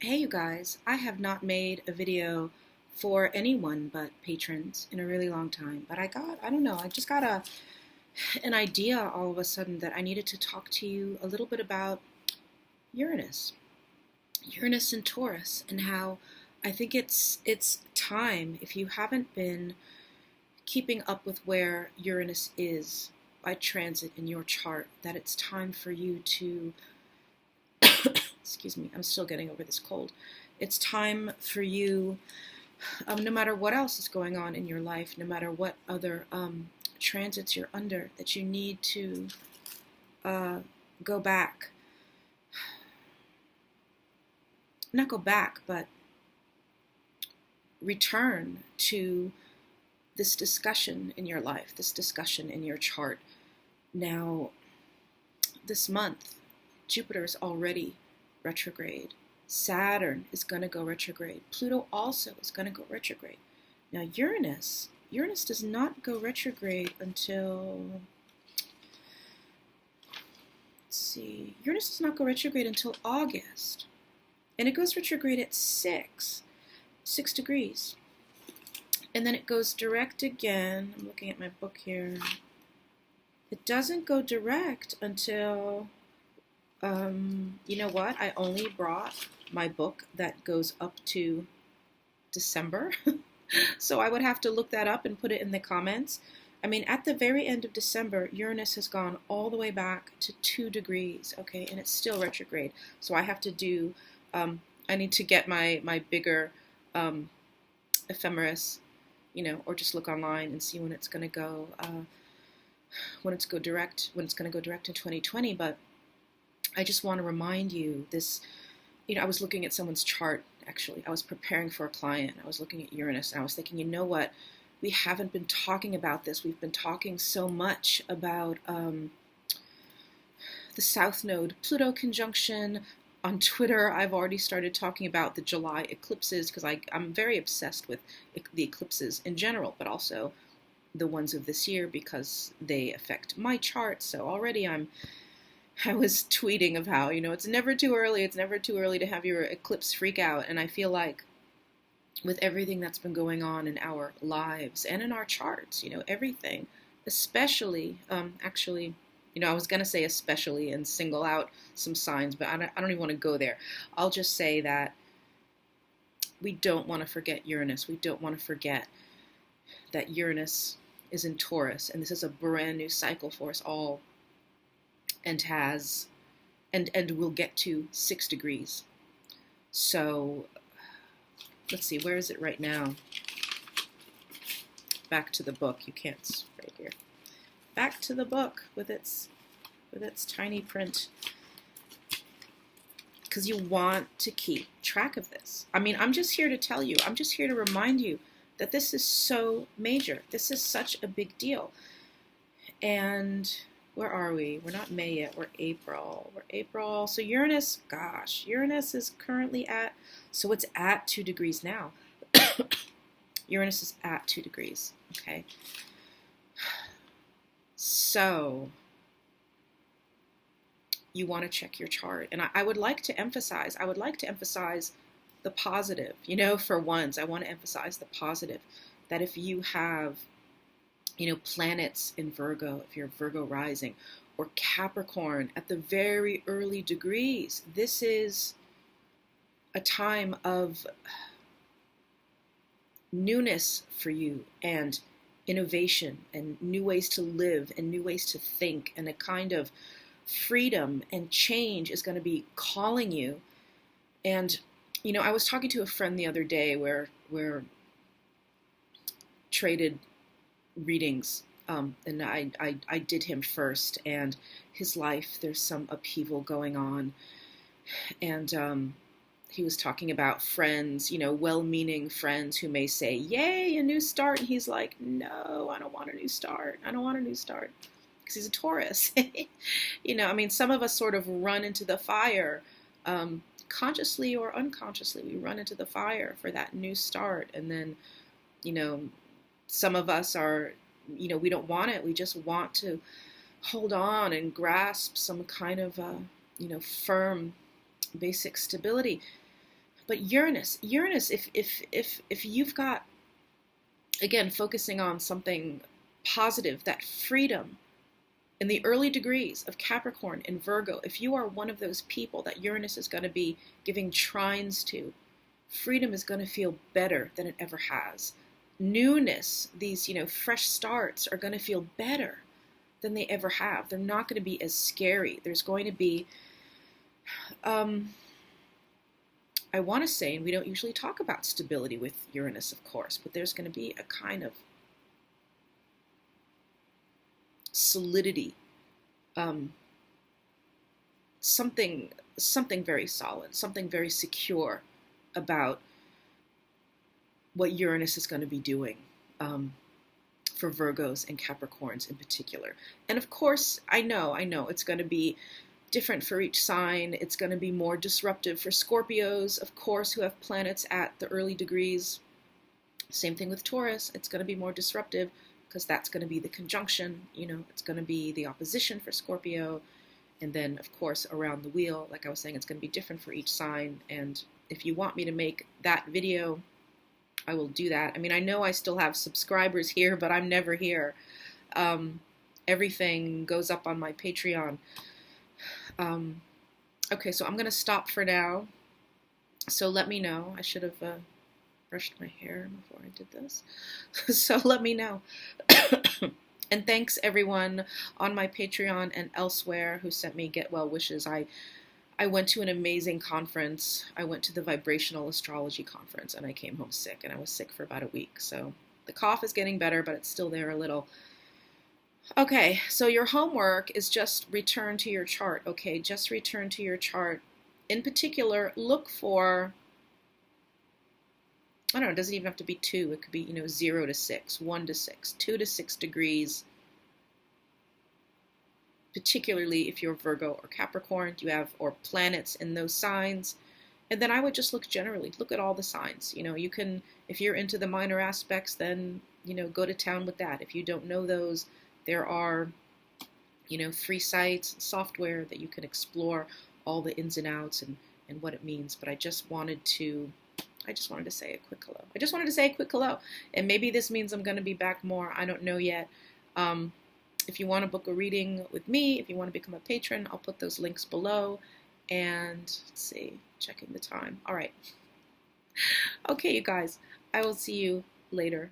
Hey you guys, I have not made a video for anyone but patrons in a really long time, but I don't know, I just got an idea all of a sudden that I needed to talk to you a little bit about Uranus. Uranus and Taurus, and how I think it's time, if you haven't been keeping up with where Uranus is by transit in your chart, that it's time for you to excuse me, I'm still getting over this cold. It's time for you, no matter what else is going on in your life, no matter what other transits you're under, that you need to go back. Not go back, but return to this discussion in your life, this discussion in your chart. Now, this month, Jupiter is already retrograde. Saturn is going to go retrograde. Pluto also is going to go retrograde. Now Uranus does not go retrograde until, Uranus does not go retrograde until August. And it goes retrograde at 6 degrees. And then it goes direct again. I'm looking at my book here. It doesn't go direct until you know what? I only brought my book that goes up to December. So I would have to look that up and put it in the comments. I mean, at the very end of December, Uranus has gone all the way back to 2 degrees, okay? And it's still retrograde. So I have to do, I need to get my bigger ephemeris, or just look online and see when it's going to go, when it's going to go direct in 2020. But I just want to remind you this, I was looking at someone's chart, actually. I was preparing for a client. I was looking at Uranus, and I was thinking, you know what? We haven't been talking about this. We've been talking so much about the South Node Pluto conjunction. On Twitter, I've already started talking about the July eclipses, because I'm very obsessed with the eclipses in general, but also the ones of this year because they affect my chart. So already I was tweeting of how, it's never too early to have your eclipse freak out. And I feel like with everything that's been going on in our lives and in our charts, everything, especially, actually, I was going to say especially and single out some signs, but I don't even want to go there. I'll just say that we don't want to forget Uranus. We don't want to forget that Uranus is in Taurus, and this is a brand new cycle for us all. And will get to 6 degrees. So let's see, where is it right now? Back to the book. You can't, right here. Back to the book with its tiny print, because you want to keep track of this. I mean, I'm just here to tell you. I'm just here to remind you that this is so major. This is such a big deal. And where are we? We're not May yet. We're April. So Uranus, Uranus is currently so it's at 2 degrees now. Uranus is at 2 degrees, okay? So you want to check your chart. And I would like to emphasize the positive, for once. I want to emphasize the positive, that if you have planets in Virgo, if you're Virgo rising, or Capricorn at the very early degrees, this is a time of newness for you, and innovation, and new ways to live, and new ways to think, and a kind of freedom and change is going to be calling you. And, I was talking to a friend the other day where we're traded readings, and I did him first, and his life, there's some upheaval going on, and he was talking about friends, well-meaning friends who may say, yay, a new start, and he's like, no, I don't want a new start, because he's a Taurus. Some of us sort of run into the fire, consciously or unconsciously, we run into the fire for that new start, and then, some of us are, we don't want it. We just want to hold on and grasp some kind of, firm, basic stability. But Uranus, if you've got, again, focusing on something positive, that freedom in the early degrees of Capricorn and Virgo, if you are one of those people that Uranus is going to be giving trines to, freedom is going to feel better than it ever has. Newness, these, fresh starts are going to feel better than they ever have. They're not going to be as scary. There's going to be, I want to say, and we don't usually talk about stability with Uranus, of course, but there's going to be a kind of solidity, something very solid, something very secure about what Uranus is going to be doing for Virgos and Capricorns in particular. And of course, I know it's going to be different for each sign. It's going to be more disruptive for Scorpios, of course, who have planets at the early degrees. Same thing with Taurus. It's going to be more disruptive because that's going to be the conjunction, it's going to be the opposition for Scorpio. And then, of course, around the wheel, like I was saying, it's going to be different for each sign. And if you want me to make that video, I will do that. I mean, I know I still have subscribers here, but I'm never here. Everything goes up on my Patreon. Okay, so I'm going to stop for now. So let me know. I should have brushed my hair before I did this. So let me know. And thanks everyone on my Patreon and elsewhere who sent me get well wishes. I went to an amazing conference. I went to the Vibrational Astrology Conference and I came home sick, and I was sick for about a week. So the cough is getting better, but it's still there a little. Okay, so your homework is just return to your chart. Okay, just return to your chart. In particular, look for, I don't know, it doesn't even have to be 2. It could be, 0 to 6, 1 to 6, 2 to 6 degrees. Particularly if you're Virgo or Capricorn, you have, or planets in those signs. And then I would just look generally, look at all the signs. You can, if you're into the minor aspects, then, go to town with that. If you don't know those, there are, free sites, software that you can explore all the ins and outs and what it means. But I just wanted to say a quick hello. I just wanted to say a quick hello. And maybe this means I'm going to be back more. I don't know yet. If you want to book a reading with me, if you want to become a patron, I'll put those links below. And let's see, checking the time. All right. Okay, you guys, I will see you later.